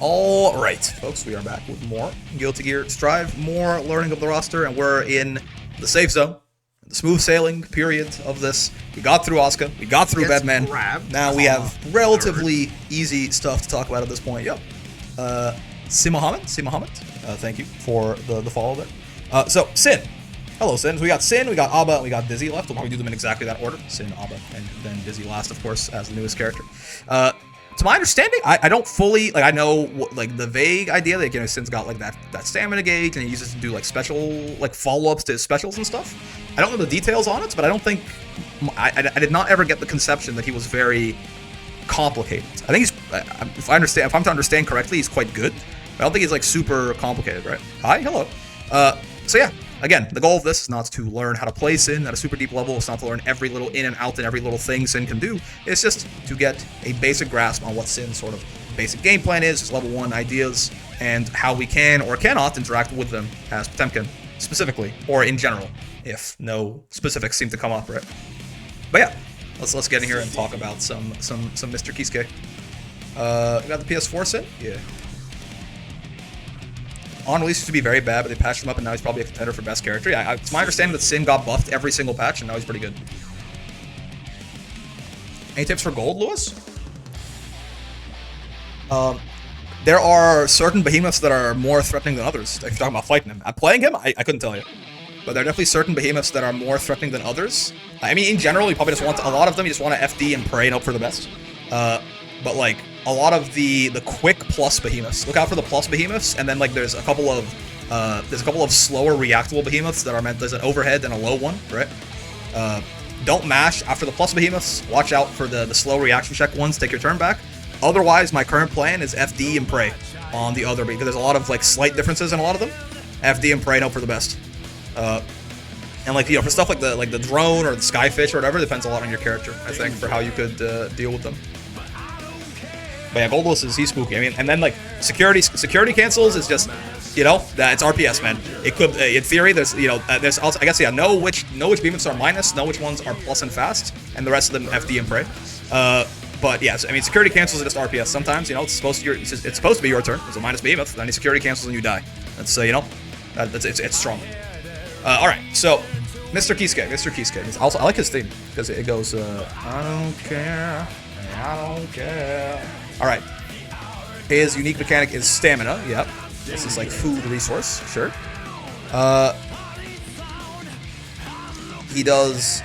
All right, folks, we are back with more Guilty Gear Strive, more learning of the roster, and we're in the safe zone, the smooth sailing period of this. We got through Asuka, we got through Batman. Now we have relatively easy stuff to talk about at this point. Yep. Sin Muhammad, thank you for the follow there. So, Sin. Hello, Sin. So we got Sin, we got Abba, and we got Dizzy left. We'll probably do them in exactly that order. Sin, Abba, and then Dizzy last, of course, as the newest character. To my understanding, I don't fully, like, I know, like, the vague idea that, you know, Sin's got, like, that stamina gauge, and he uses it to do, like, special, like, follow-ups to his specials and stuff. I don't know the details on it, but I don't think, I did not ever get the conception that he was very complicated. I think he's, if I'm to understand correctly, he's quite good. But I don't think he's, like, super complicated, right? Hi, hello. So yeah. Again, the goal of this is not to learn how to play Sin at a super deep level. It's not to learn every little in and out and every little thing Sin can do. It's just to get a basic grasp on what Sin's sort of basic game plan is, his level 1 ideas, and how we can or cannot interact with them as Potemkin, specifically, or in general, if no specifics seem to come up, right? But yeah, let's get in here and talk about some Mr. Kisuke. We got the PS4 Sin? Yeah. On release used to be very bad, but they patched him up, and now he's probably a contender for best character. Yeah, it's my understanding that Sin got buffed every single patch, and now he's pretty good. Any tips for gold, Lewis? There are certain behemoths that are more threatening than others. If you're talking about fighting him. Playing him, I couldn't tell you. But there are definitely certain behemoths that are more threatening than others. I mean, in general, you probably just want to, a lot of them, you just want to FD and pray and hope for the best. But like, a lot of the quick plus behemoths. Look out for the plus behemoths, and then like there's a couple of slower reactable behemoths that are meant. There's an overhead and a low one, right? Don't mash after the plus behemoths. Watch out for the slow reaction check ones. Take your turn back. Otherwise, my current plan is FD and pray on the other, because there's a lot of like slight differences in a lot of them. FD and pray and hope for the best. And like, you know, for stuff like the drone or the skyfish or whatever, depends a lot on your character, I think, for how you could deal with them. But yeah, Goldless he's spooky. I mean, and then like security cancels is just, you know, that it's RPS, man. It could, in theory, there's, you know, there's also, I guess, yeah, know which behemoths are minus, know which ones are plus and fast, and the rest of them FD and pray. But yeah, so, I mean, security cancels are just RPS. Sometimes, you know, it's supposed to be your turn. It's a minus behemoth. Then he security cancels and you die. That's you know, it's strong. All right, so Mr. Kisuke. Also, I like his theme because it goes, I don't care. Alright. His unique mechanic is stamina. Yep. This is like food resource. Sure. He does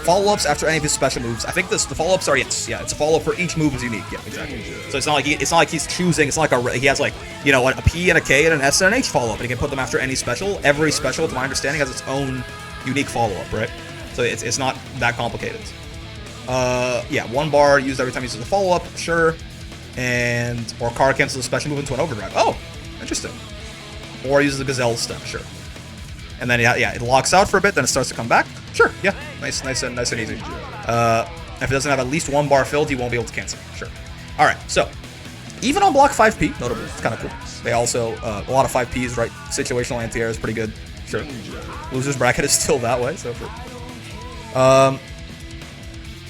follow-ups after any of his special moves. I think the follow-ups are, yes. Yeah, it's a follow-up for each move is unique. Yeah, exactly. So it's not like he's choosing. It's not like he has like, you know, a P and a K and an S and an H follow-up, and he can put them after any special. Every special, to my understanding, has its own unique follow-up, right? So it's not that complicated. Yeah, 1 bar used every time he uses a follow-up, sure. Or car cancels a special move into an overdrive. Oh, interesting. Or uses the gazelle step, sure. And then yeah, it locks out for a bit, then it starts to come back. Sure, yeah, nice and easy. If it doesn't have at least 1 bar filled, he won't be able to cancel. Sure. All right, so even on block 5P, notably, it's kind of cool. They also a lot of 5Ps, right? Situational anti-air is pretty good. Sure. Loser's bracket is still that way, so sure.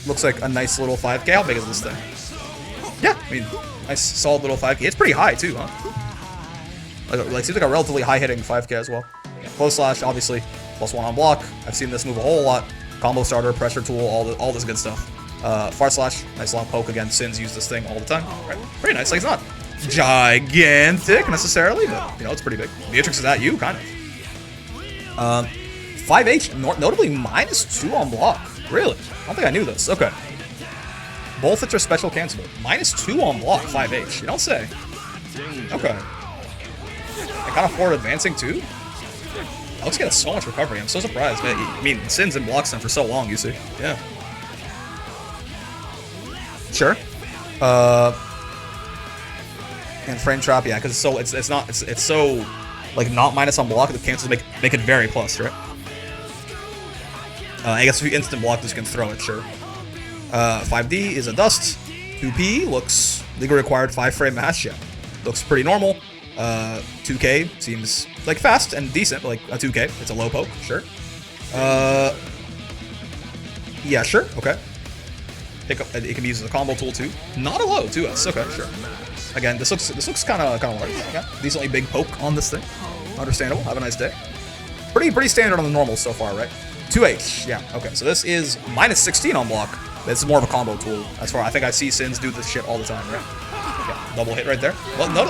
Looks like a nice little 5K. How big is this thing? Yeah, I mean, nice solid little 5K. It's pretty high too, huh? Like seems like a relatively high-hitting 5K as well. Yeah, close slash, obviously, +1 on block. I've seen this move a whole lot. Combo starter, pressure tool, all this good stuff. Far slash, nice long poke again. Sin's use this thing all the time. Right. Pretty nice. Like, it's not gigantic necessarily, but you know, it's pretty big. Beatrix is at you, kind of. 5H, notably -2 on block. Really? I don't think I knew this. Okay. Both hits are special cancelable. -2 on block, 5H. You don't say. Okay. I can't afford advancing too? Alex gets so much recovery. I'm so surprised. Man, I mean, Sin's in blocks them for so long, you see. Yeah. Sure. And frame trap, yeah, because it's so like not minus on block. The cancels make it very plus, right? I guess if you instant block this, you can throw it, sure. 5D is a dust. 2P looks legal required 5-frame mash, yeah. Looks pretty normal. 2K seems like fast and decent, but like a 2K. It's a low poke, sure. Yeah, sure, okay. Pick up, it can be used as a combo tool too. Not a low 2S, okay, sure. Again, this looks kind of large. Okay. Decently big poke on this thing. Understandable. Have a nice day. Pretty standard on the normals so far, right? 2H. Yeah. Okay. So this is minus 16 on block. This is more of a combo tool. As far I think I see Sins do this shit all the time, right? Yeah. Double hit right there. Well, no,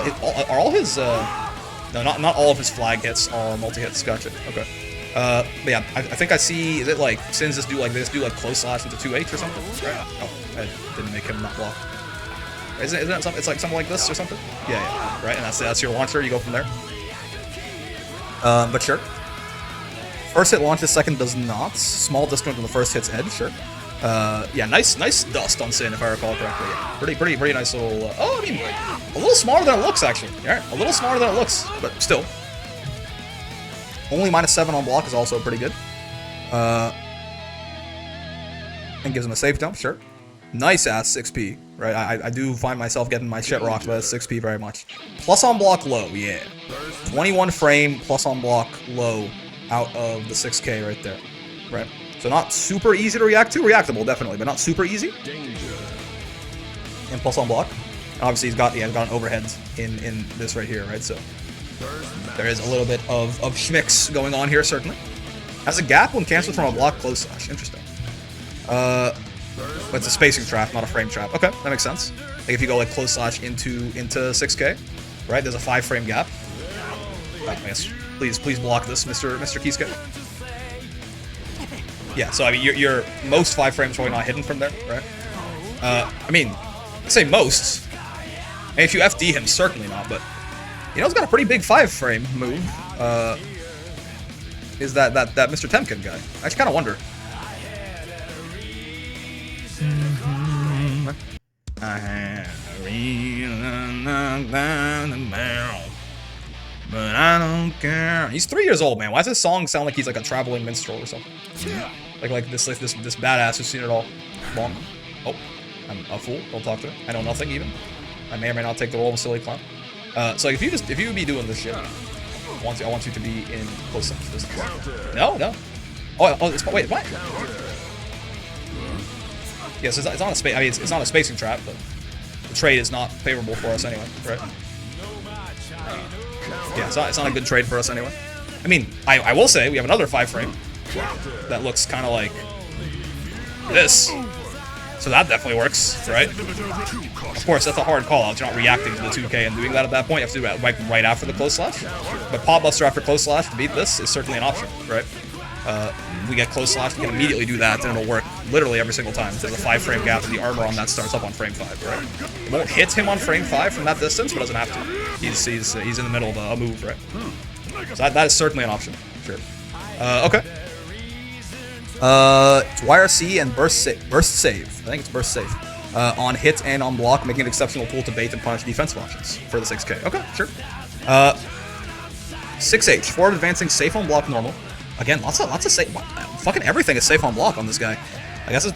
are all his no, not all of his flag hits are multi hits. Gotcha. Okay. But yeah, I think I see. Is it like Sins just do like this? Do like close slash into 2H or something? Right. Oh, I didn't make him not block. Isn't it something? It's like something like this or something? Yeah. Right. And that's your launcher. You go from there. But sure. First hit launches, second does not. Small discount on the first hit's edge, sure. Yeah, nice dust on Sin, if I recall correctly. Yeah. Pretty nice little. Oh, I mean, a little smaller than it looks, actually. All right, a little smaller than it looks, but still. Only minus 7 on block is also pretty good. And gives him a safe jump, sure. Nice ass 6P, right? I do find myself getting my shit rocked by 6P very much. Plus on block low, yeah. 21 frame plus on block low out of the 6K right there, right? So not super easy to react to, reactable definitely, but not super easy. And plus on block. And obviously he's got an overhead in this right here, right? So there is a little bit of schmicks going on here, certainly. Has a gap when cancelled from a block close slash. Interesting. But it's a spacing trap, not a frame trap. Okay, that makes sense. Like if you go like close slash into 6K, right? There's a 5 frame gap. Oh, yes. Please block this, Mr. Kisuke. Yeah, so I mean, your most 5 frames probably not hidden from there, right? I mean, I say most. And if you FD him, certainly not. But you know, he's got a pretty big 5 frame move. Is that Mr. Potemkin guy? I just kind of wonder. But I don't care. He's 3 years old, man. Why does this song sound like he's like a traveling minstrel or something? Yeah. Like this badass who's seen it all. Long. Oh, I'm a fool. Don't talk to him. I know nothing even. I may or may not take the role of a silly clown. So if you would be doing this shit, I want you to be in close up. No. Wait, what? Yes, it's not a space. I mean, it's not a spacing trap, but the trade is not favorable for us anyway, right? Yeah, it's not a good trade for us anyway. I mean, I will say we have another 5 frame that looks kind of like this, so that definitely works, right? Of course, that's a hard call out. You're not reacting to the 2K and doing that at that point. You have to do that right after the close slash. But Pot Buster after close slash to beat this is certainly an option, right? We get close slash, we can immediately do that, and it'll work literally every single time. There's a 5 frame gap, and the armor on that starts up on frame 5, right? It won't hit him on frame 5 from that distance, but doesn't have to. He's in the middle of a move, right? So that is certainly an option, sure. Okay. It's YRC and burst save. I think it's burst save. On hit and on block, making an exceptional tool to bait and punish defensive options for the 6K. Okay, sure. 6H, forward advancing, safe on block, normal. Again, lots of safe. Fucking everything is safe on block on this guy. I guess it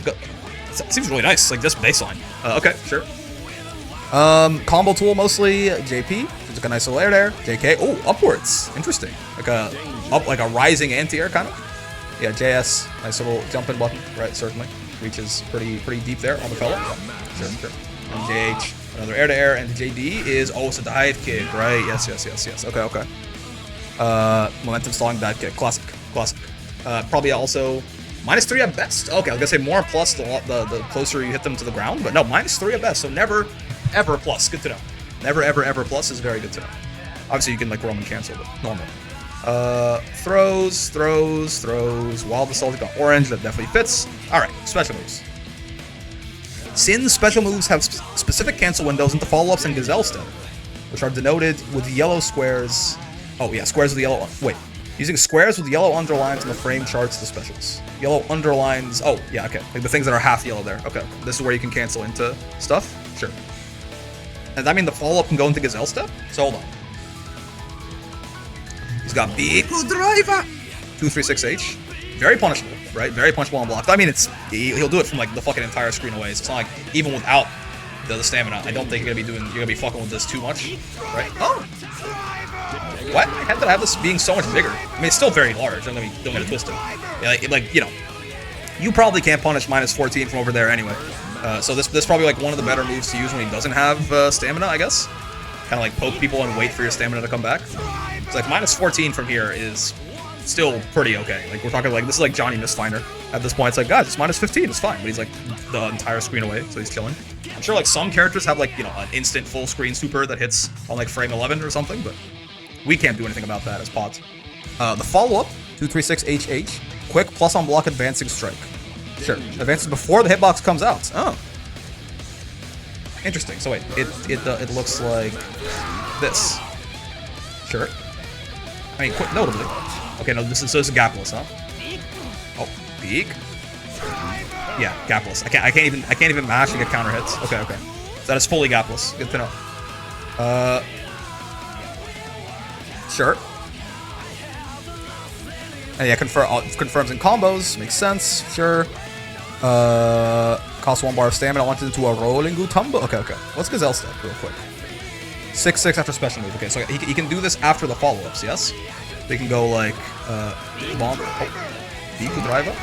seems really nice, like just baseline. Okay, sure. Combo tool mostly JP. Just like a nice little air there. JK. Oh, upwards. Interesting. Like a rising anti-air kind of. Yeah, JS. Nice little jumping button. Right, certainly. Reaches pretty deep there on the fellow. Yeah, sure. And JH. Another air to air. And JD is it's a dive kick. Right. Yes. Okay. Momentum stalling dive kick. Classic. Probably also -3 at best. Okay, I was gonna say more plus the closer you hit them to the ground, but no, -3 at best. So never ever plus. Good to know. Never ever plus is very good to know. Obviously you can like Roman cancel, but normal. Throws. Wild Assault got orange. That definitely fits. All right, special moves. Sin's special moves have specific cancel windows into follow-ups and Gazelle Step, which are denoted with yellow squares. Oh yeah, squares with yellow. Wait. Using squares with yellow underlines on the frame charts the specials. Yellow underlines. Oh, yeah, okay. Like the things that are half yellow there. Okay. This is where you can cancel into stuff? Sure. Does that mean the follow-up can go into Gazelle Step? So hold on. He's got big driver. 236H. Very punishable, right? Very punishable on block. I mean, he'll do it from like the fucking entire screen away. So it's not like even without the stamina, I don't think you're gonna be fucking with this too much, right? Oh. What? How did I have this being so much bigger? I mean, it's still very large. Don't get it twisted. Yeah, like you know, you probably can't punish -14 from over there anyway. So this is probably like one of the better moves to use when he doesn't have stamina, I guess. Kind of like poke people and wait for your stamina to come back. It's like minus 14 from here is still pretty okay. Like we're talking like this is like Johnny Mistfiner at this point. It's like guys, it's minus 15, it's fine. But he's like the entire screen away, so he's chilling. I'm sure like some characters have like, you know, an instant full screen super that hits on like frame 11 or something, but we can't do anything about that as pods. The follow-up, 236HH, quick plus on block advancing strike. Sure, advances before the hitbox comes out. Oh. Interesting. So wait, it looks like this. Sure. I mean, notably. Okay, no, this is gapless, huh? Oh, peek. Yeah, gapless. I can't even mash and get counter hits. Okay, okay. So that is fully gapless. Good to know. Sure. And yeah, confirms in combos. Makes sense. Sure. Costs 1 bar of stamina. Launches into a rolling Gutumbo. Okay, okay. Let's Gazelle step real quick. 6/6 after special move. Okay, so he can do this after the follow-ups, yes? They can go like, bomb. Oh. Deku driver?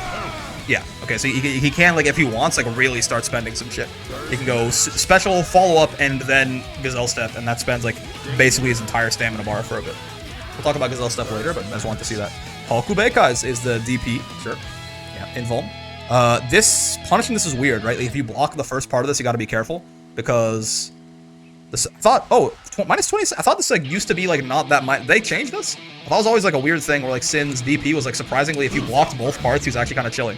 Yeah, okay, so he can, like, if he wants, like, really start spending some shit. He can go special follow-up and then Gazelle step, and that spends, like, basically his entire stamina bar for a bit. We'll talk about Gazelle step later, but I just want to see that. Halkubeka is the DP. Sure. Yeah, invuln. Punishing this is weird, right? Like, if you block the first part of this, you gotta be careful, because... This, I thought, oh, minus 20, I thought this, like, used to be, like, not that they changed this? I thought it was always, like, a weird thing where, like, Sin's DP was, like, surprisingly, if you blocked both parts, he was actually kind of chilling.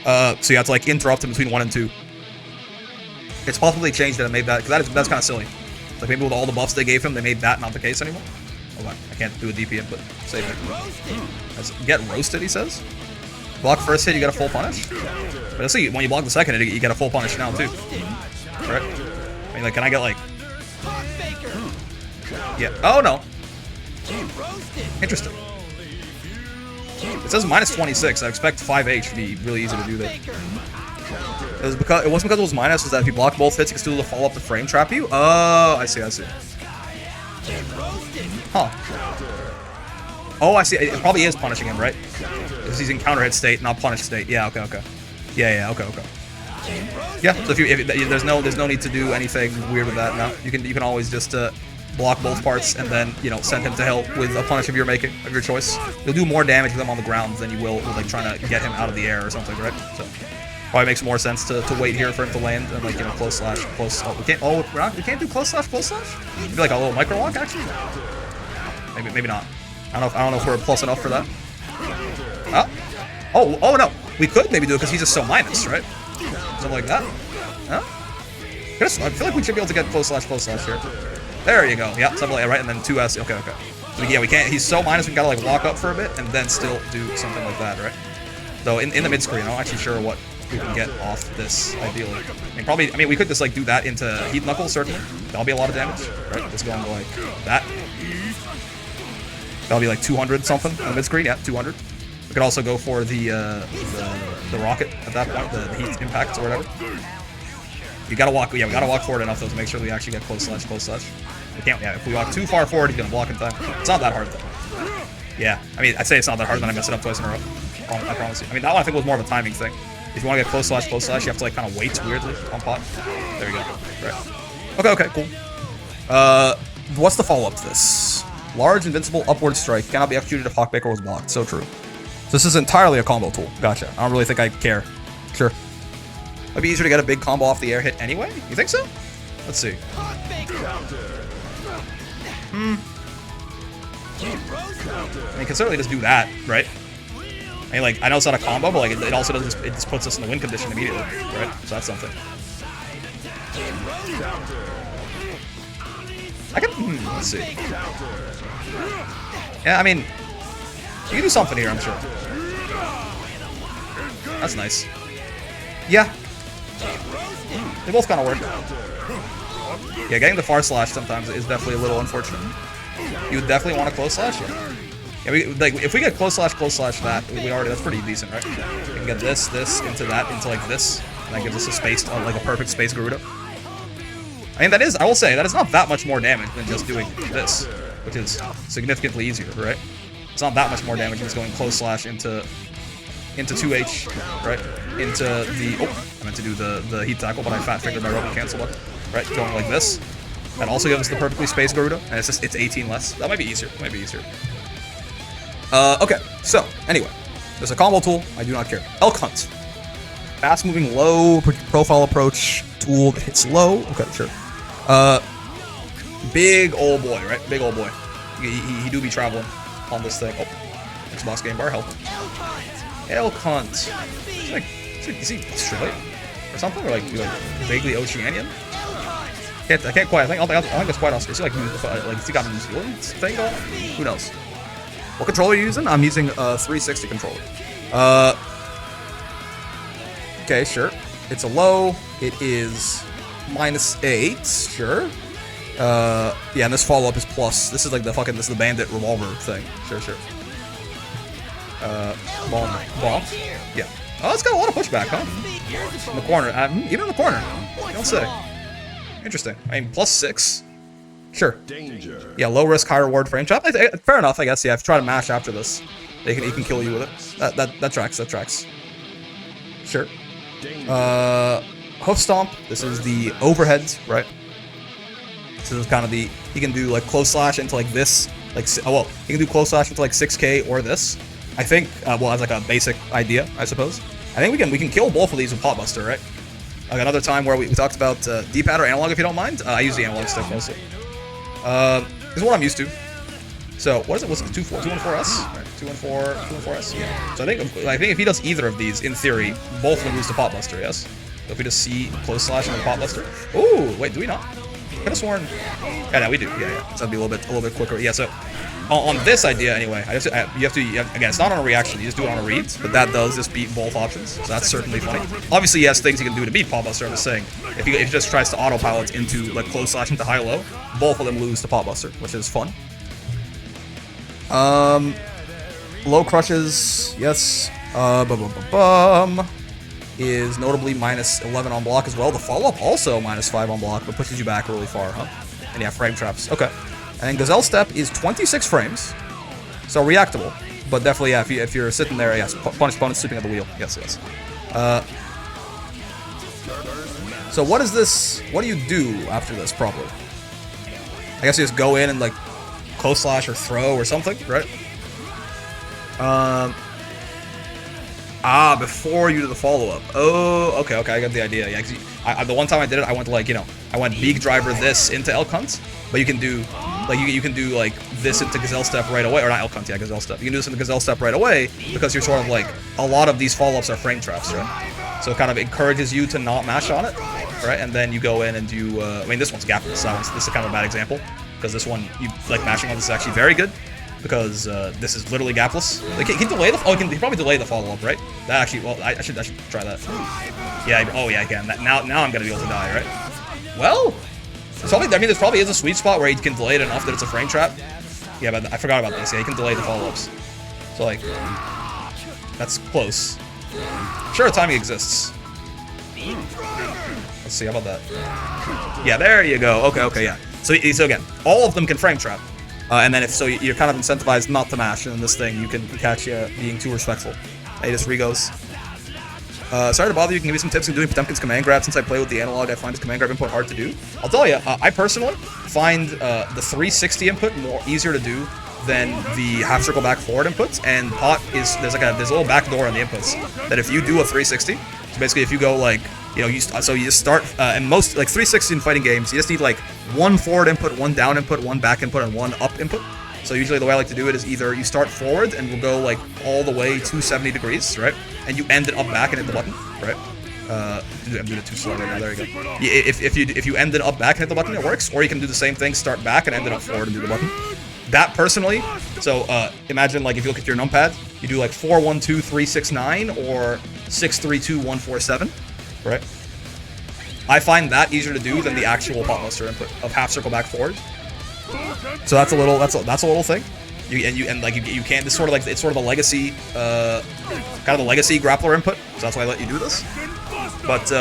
So you have to, like, interrupt him between 1 and 2. It's possibly changed it and made that, because that's kind of silly. Like, maybe with all the buffs they gave him, they made that not the case anymore. Hold on, I can't do a DP input. Save it. Get roasted, he says. Block first hit, you get a full punish. But let's see, when you block the second hit, you get a full punish now, too. Right? I mean, like, can I get, like... Yeah. Oh, no. Interesting. It says minus 26. I expect 5H to be really easy to do that. It wasn't because it was minus, it was that if you block both hits, you can still follow up to frame trap you? Oh, I see, I see. Huh. Oh, I see. It probably is punishing him, right? Because he's in counter hit state, not punish state. Yeah, okay, okay. Yeah, okay, okay. Yeah, so if there's no need to do anything weird with that now. You can always just block both parts and then, you know, send him to hell with a punish of your making, of your choice. You'll do more damage with him on the ground than you will with, like, trying to get him out of the air or something, right? So probably makes more sense to wait here for him to land and, like, you know, close. Oh, we can't do close slash. Maybe like a little micro walk actually. Maybe not. I don't know if we're plus enough for that. Oh no, we could maybe do it because he's just so minus, right? Something like that. Huh? I feel like we should be able to get close slash here. There you go. Yeah, something like that, right? And then 2S. Okay. So yeah, we can't. He's so minus, we gotta like walk up for a bit and then still do something like that, right? So in the mid screen, I'm not actually sure what we can get off this ideally. I mean, we could just like do that into Heat Knuckles certainly. That'll be a lot of damage, right? Just going to like that. That'll be like 200 something on the mid screen. Yeah, 200. We could also go for the rocket at that point, the heat impacts or whatever. You gotta walk. Yeah, we gotta walk forward enough though to make sure we actually get close slash. We can't. Yeah, if we walk too far forward, he's gonna block in time. It's not that hard though. Yeah, I mean, I'd say it's not that hard, then I mess it up twice in a row. I promise you. I mean, that one I think was more of a timing thing. If you want to get close slash, you have to like kind of wait weirdly on pot. There we go. Right. Okay, cool. What's the follow-up to this? Large invincible upward strike cannot be executed if Hawkbaker was blocked. So true. So this is entirely a combo tool. Gotcha. I don't really think I care. Sure. Might be easier to get a big combo off the air hit anyway? You think so? Let's see. I mean, can certainly just do that, right? I mean, like, I know it's not a combo, but like, it also does it just puts us in the win condition immediately, right? So that's something. I can, let's see. Yeah, I mean, you can do something here, I'm sure. That's nice. Yeah. They both kind of work. Yeah, getting the far slash sometimes is definitely a little unfortunate. You would definitely want a close slash, yeah. Yeah, like if we get close slash that, that's pretty decent, right? We can get this into that, into like this, and that gives us a space, like a perfect space Garuda. I mean, I will say, that is not that much more damage than just doing this, which is significantly easier, right? It's not that much more damage than just going close slash into into 2H, right? Into the, oh, I meant to do the heat tackle, but I fat fingered my rubber cancel button, right? Going like this. That also gives us the perfectly spaced Garuda, and it's 18 less. That might be easier, okay, so, anyway. There's a combo tool, I do not care. Elk Hunt. Fast moving, low profile approach tool that hits low. Okay, sure. Big old boy, right? Big old boy. He do be traveling on this thing. Oh, Xbox game bar, help him. Elk Hunt. Is he Australian or something? Or like vaguely Oceanian? I can't quite. I think that's quite Australian. Is he like he got a New Zealand thing going on? Who knows? What controller are you using? I'm using a 360 controller. Okay, sure. It's a low. It is -8. Sure. Yeah, and this follow-up is plus. This is like this is the bandit revolver thing. Sure. Bomb. Yeah. Oh, it's got a lot of pushback, huh? In the corner. Even in the corner. You don't say. Interesting. I mean, +6. Sure. Danger. Yeah, low risk, high reward frame trap. Fair enough, I guess. Yeah, if you try to mash after this, he can kill you with it. That tracks. Sure. Hoof stomp. This is the overhead, right? This is kind of he can do like close slash into like this, he can do close slash into like 6K or this. I think, as like a basic idea, I suppose. I think we can kill both of these with Potbuster, right? Like another time where we talked about D-pad or analog, if you don't mind. I use the analog stick mostly. This is what I'm used to. So what is it? What's it? 214S? Right, 214S. Yeah. So I think if he does either of these, in theory, both will lose to Potbuster. Yes. So if we just see close slash and Potbuster. Ooh, wait, do we not? Could have sworn. Yeah, no, we do. Yeah. So that'd be a little bit quicker. Yeah. So on this idea, anyway, you have to again. It's not on a reaction. You just do it on a read, but that does just beat both options. So that's certainly funny. Obviously, he has things he can do to beat Potbuster. I'm just saying, if he just tries to autopilot into like close slash into high low, both of them lose to Potbuster, which is fun. Low crushes, yes. Is notably -11 on block as well. The follow-up also -5 on block, but pushes you back really far, huh? And yeah, frame traps. Okay. And Gazelle Step is 26 frames, so reactable. But definitely, yeah, if you're sitting there, yes, punish opponents sleeping at the wheel. Yes. So what is this? What do you do after this, probably? I guess you just go in and like close slash or throw or something, right? Before you do the follow-up. Oh, okay, I got the idea. Yeah, cause the one time I did it, I went to I went Beak Driver this into Elk Hunt, but you can do, you can do this into Gazelle Step right away, or not Elk Hunt, yeah, Gazelle Step. You can do this into Gazelle Step right away because you're sort of a lot of these follow-ups are frame traps, right? So it kind of encourages you to not mash on it, right? And then you go in and do, I mean, this one's gapless, so this is kind of a bad example because this one, mashing on this is actually very good. Because this is literally gapless. He can delay he can probably delay the follow-up, right? That actually, well, I should try that. Yeah, oh yeah, I can. Now I'm gonna be able to die, right? Well, there probably is a sweet spot where he can delay it enough that it's a frame trap. Yeah, but I forgot about this. Yeah, he can delay the follow-ups. So that's close. Sure, timing exists. Let's see, how about that? Yeah, there you go. Okay, yeah. So again, all of them can frame trap. And then you're kind of incentivized not to mash, and in this thing you can catch you being too respectful. Hey, just re-goes. Sorry to bother you. Can give me some tips on doing Potemkin's command grab. Since I play with the analog, I find his command grab input hard to do. I'll tell you, I personally find the 360 input easier to do than the half circle back forward inputs. And Pot there's a little back door on the inputs that if you do a 360, so basically if you go you just start, and most 360 in fighting games, you just need one forward input, one down input, one back input, and one up input. So usually the way I like to do it is either you start forward and we'll go all the way 270 degrees, right? And you end it up back and hit the button, right? I'm doing it too slow right now. There you go. If you end it up back and hit the button, it works. Or you can do the same thing, start back and end it up forward and do the button. That personally, so imagine if you look at your numpad, you do 4 1 2 3 6 9 or 6 3 2 1 4 7. Right? I find that easier to do than the actual Potbuster input of half circle back forward. So that's a little thing. You can't. It's sort of it's sort of a legacy, kind of the legacy grappler input. So that's why I let you do this. But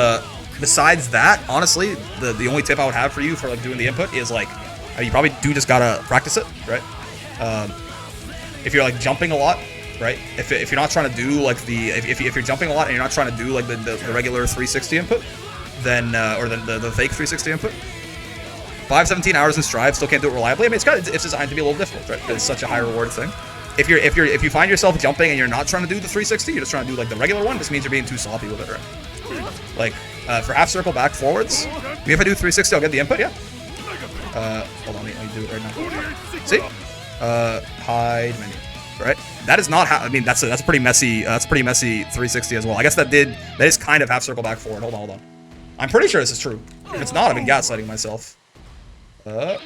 besides that, honestly, the only tip I would have for you for doing the input is you probably do just gotta practice it, right? If you're jumping a lot, right? If you're not trying to do like if you're jumping a lot and you're not trying to do like the regular 360 input, then or the fake 360 input. 517 hours in Strive still can't do it reliably. I mean, it's designed to be a little difficult, right? It's such a high reward thing. If you find yourself jumping and you're not trying to do the 360, you're just trying to do like the regular one. This means you're being too sloppy with it, right? Like for half circle back forwards, maybe if I do 360, I'll get the input. Yeah. Hold on, let me do it right now. See? Hide menu. Right? That is not how. I mean, that's a pretty messy. That's a pretty messy 360 as well. I guess that is kind of half circle back forward. Hold on. I'm pretty sure this is true. If it's not, I've been gaslighting myself. I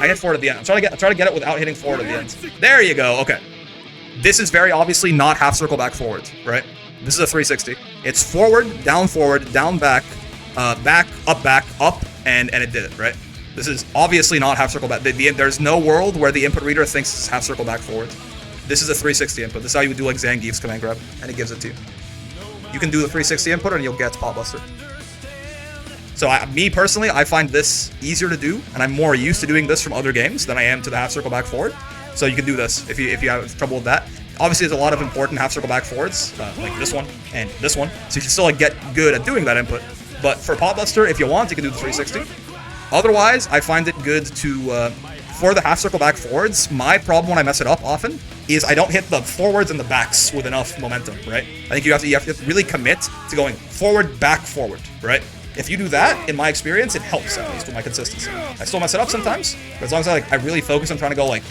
hit forward at the end. I'm trying to get it without hitting forward at the end. There you go. Okay. This is very obviously not half circle back forward, right? This is a 360. It's forward, down, back, up, and it did it, right? This is obviously not half circle back. There's no world where the input reader thinks it's half circle back forward. This is a 360 input. This is how you would do like Zangief's command grab, and it gives it to you. You can do the 360 input, and you'll get Pot Buster. So me personally, I find this easier to do, and I'm more used to doing this from other games than I am to the half circle back forward. So you can do this if you have trouble with that. Obviously, there's a lot of important half circle back forwards, like this one and this one. So you can still like get good at doing that input. But for Pot Buster, if you want, you can do the 360. Otherwise, I find it good to for the half circle back forwards. My problem when I mess it up often is I don't hit the forwards and the backs with enough momentum, right? I think you have to really commit to going forward, back, forward, right? If you do that, in my experience, it helps at least with my consistency. I still mess it up sometimes, but as long as I really focus on trying to go like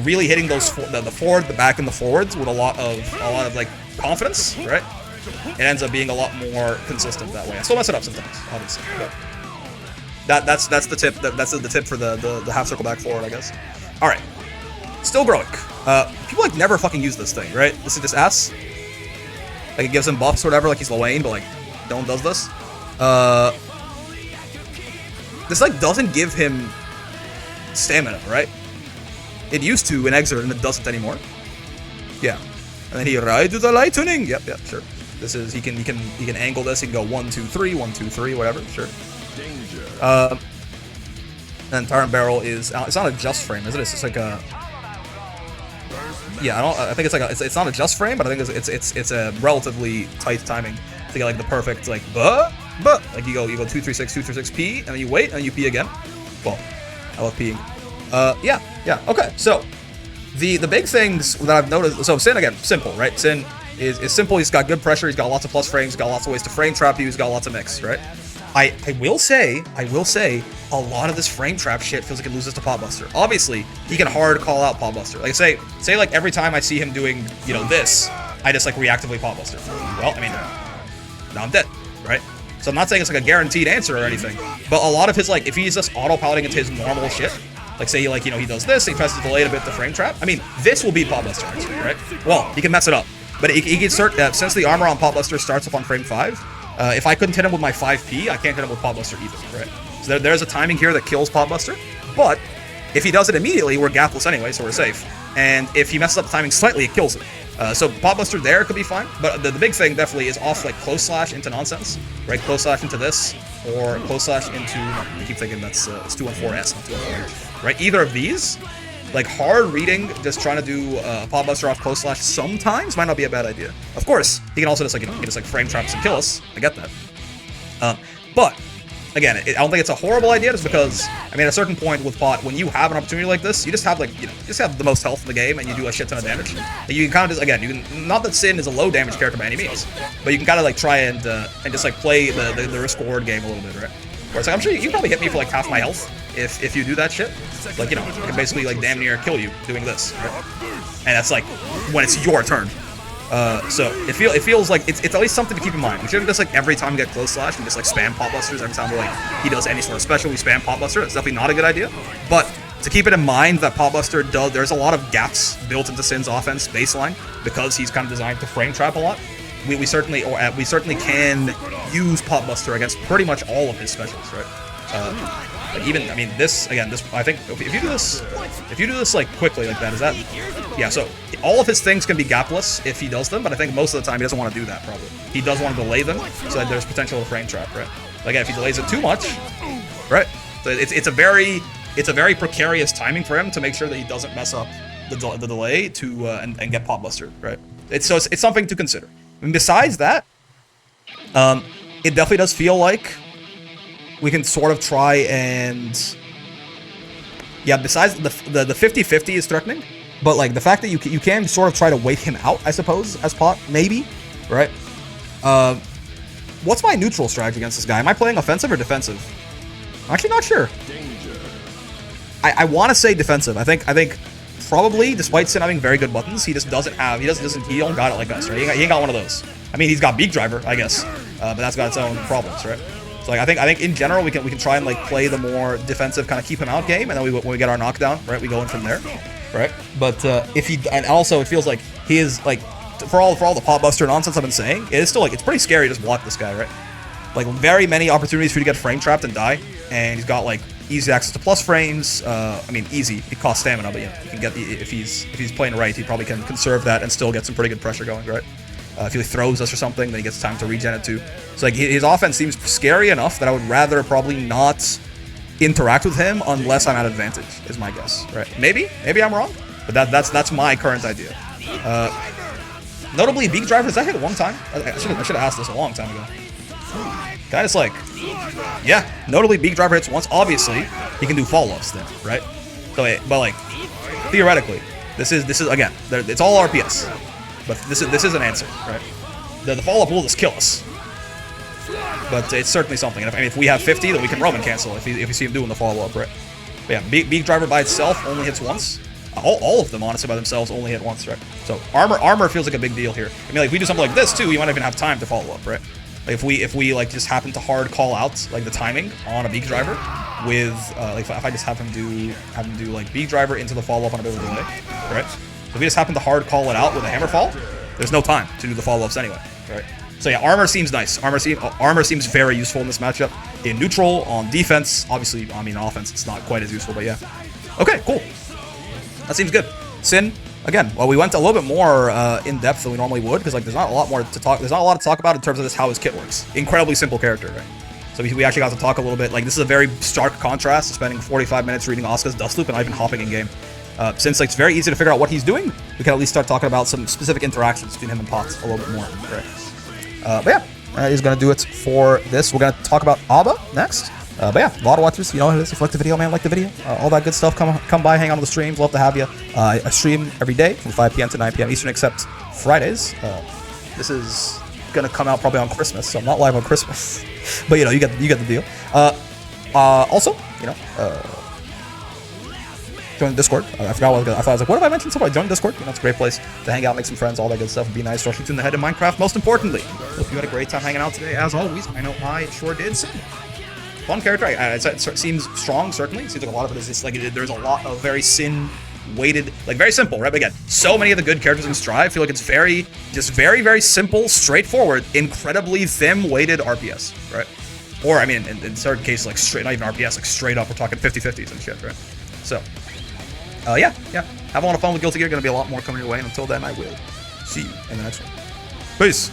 really hitting those the forward, the back, and the forwards with a lot of like confidence, right? It ends up being a lot more consistent that way. I still mess it up sometimes, obviously. But that's the tip. That's the tip for the half circle back forward, I guess. All right, still growing. People like never fucking use this thing, right? This is just ass. Like it gives him buffs or whatever, like he's Lane, but like no one does this. This like doesn't give him stamina, right? It used to in Exert, and it doesn't anymore. Yeah, and then he ride to the lightning. Yep, sure. This is he can angle this. He can go 1, 2, 3, 1, 2, 3, whatever. Sure. And Tyrant Barrel is it's not a just frame, is it? It's just like a I think it's like it's not a just frame, but I think it's a relatively tight timing to get like the perfect like like you go 2, 3, 6, 2, 3, 6 P, and then you wait and then you P again. Well, I love peeing. Yeah. Okay, so the big things that I've noticed. So Sin again, simple, right? Sin is simple. He's got good pressure. He's got lots of plus frames. He's got lots of ways to frame trap you. He's got lots of mix, right? I will say, a lot of this frame trap shit feels like it loses to Pot Buster. Obviously, he can hard call out Pot Buster. Like say like every time I see him doing, this, I just like reactively Pot Buster. Well, I mean, now I'm dead, right? So I'm not saying it's like a guaranteed answer or anything, but a lot of his like, if he's just auto-piloting into his normal shit, like say like, he does this, he presses delay a bit to frame trap. I mean, this will beat Pot Buster, actually, right? Well, he can mess it up, but he can start, since the armor on Pot Buster starts up on frame 5, if I couldn't hit him with my 5P, I can't hit him with Pot Buster either, right? So there's a timing here that kills Pot Buster, but if he does it immediately, we're gapless anyway, so we're safe. And if he messes up the timing slightly, it kills him. So Pot Buster there could be fine, but the big thing definitely is off like close slash into nonsense, right? Close slash into this, or close slash into, I keep thinking that's it's 214S, not 214, right? Either of these, like hard reading, just trying to do Pot Buster off close slash sometimes might not be a bad idea. Of course, he can also just like, he can just like frame traps and kill us. I get that. But again, I don't think it's a horrible idea just because, I mean, at a certain point with Pot, when you have an opportunity like this, you just have like, just have the most health in the game and you do a shit ton of damage. And you can kind of just, again, you can, not that Sin is a low damage character by any means, but you can kind of like try and just like play the risk reward game a little bit, right? Where it's like, I'm sure you can probably hit me for like half my health if you do that shit. Like, I can basically like damn near kill you doing this, right? And that's like when it's your turn. So it feels like it's at least something to keep in mind. We shouldn't just like every time we get close slash and just like spam Pot Busters every time we're like he does any sort of special, we spam Pot Buster. That's definitely not a good idea. But to keep it in mind that Pot Buster there's a lot of gaps built into Sin's offense baseline because he's kind of designed to frame trap a lot. We certainly can use Pot Buster against pretty much all of his specials, right? Like even, I mean, this I think if you do this like quickly like that, is that, yeah, so all of his things can be gapless if he does them, but I think most of the time he doesn't want to do that probably. He does want to delay them so that there's potential to frame trap, right? Like if he delays it too much, right? So it's a very precarious timing for him to make sure that he doesn't mess up the delay to and get pot buster, right? It's something to consider. And besides that, it definitely does feel like we can sort of try and, yeah, besides the 50-50 is threatening, but like the fact that you can sort of try to wait him out, I suppose, as pot, maybe, right? What's my neutral strategy against this guy? Am I playing offensive or defensive? I'm actually not sure. I want to say defensive. I think probably, despite Sin having very good buttons, he just doesn't have, he don't got it like us, right? He ain't got one of those. I mean, he's got Beak Driver, I guess, but that's got its own problems, right? So like, I think in general we can try and like play the more defensive kind of keep him out game, and then when we get our knockdown, right, we go in from there, right? But if he, and also it feels like he is like, for all the pot buster nonsense I've been saying, it is still like, it's pretty scary to just block this guy, right? Like very many opportunities for you to get frame trapped and die, and he's got like easy access to plus frames. I mean, easy. It costs stamina, but yeah, you can get the, if he's playing right, he probably can conserve that and still get some pretty good pressure going, right? If he throws us or something, then he gets time to regen it too. So like his offense seems scary enough that I would rather probably not interact with him unless I'm at advantage, is my guess, right? Maybe I'm wrong, but that's my current idea. Notably, Beak Driver, does that hit one time? I should have asked this a long time ago. Can I just like, yeah, notably Beak Driver hits once. Obviously, he can do follow-ups then, right? So, but like, theoretically, this is again, it's all RPS, but this is an answer, right? The follow-up will just kill us, but it's certainly something. And if we have 50, then we can Roman cancel if you see him doing the follow-up, right? But yeah, Beak Driver by itself only hits once. All of them, honestly, by themselves only hit once, right? So armor feels like a big deal here. I mean, like, if we do something like this too, you might even have time to follow up, right? Like if we like just happen to hard call out like the timing on a Beak Driver with like if I just have him do like Beak Driver into the follow up on a bit of a delay, right? If we just happen to hard call it out with a Hammerfall, there's no time to do the follow ups anyway, right? So yeah, armor seems nice. Armor seems very useful in this matchup. In neutral, on defense, obviously, I mean, on offense, it's not quite as useful, but yeah. Okay, cool. That seems good. Sin, again, well, we went a little bit more in depth than we normally would, because like there's not a lot more to talk. There's not a lot to talk about in terms of this how his kit works. Incredibly simple character, right? So we actually got to talk a little bit. Like this is a very stark contrast to spending 45 minutes reading Asuka's Dust Loop and not even hopping in game. Since like it's very easy to figure out what he's doing, we can at least start talking about some specific interactions between him and Potts a little bit more, right? But yeah, he's gonna do it for this. We're gonna talk about Abba next. But yeah, a lot of watchers, you know what it is. If you like the video, man, like the video. All that good stuff. Come by, hang out on the streams. Love to have you. I stream every day from 5 p.m. to 9 p.m. Eastern, except Fridays. This is gonna come out probably on Christmas, so I'm not live on Christmas. But you know, you get the deal. Also, you know, join Discord. I forgot what I thought. I was like, what have I mentioned so far? Join Discord. You know, it's a great place to hang out, make some friends, all that good stuff. Be nice, rushing to the head in Minecraft. Most importantly, hope you had a great time hanging out today. As always, I know I sure did. Fun character. It seems strong, certainly. It seems like a lot of it is just like there's a lot of very Sin-weighted, like very simple, right? But again, so many of the good characters in Strive feel like it's very simple, straightforward, incredibly Them-weighted RPS, right? Or, I mean, in certain cases, like straight, not even RPS, like straight up, we're talking 50-50s and shit, right? So, yeah. Have a lot of fun with Guilty Gear. Gonna be a lot more coming your way, and until then, I will see you in the next one. Peace.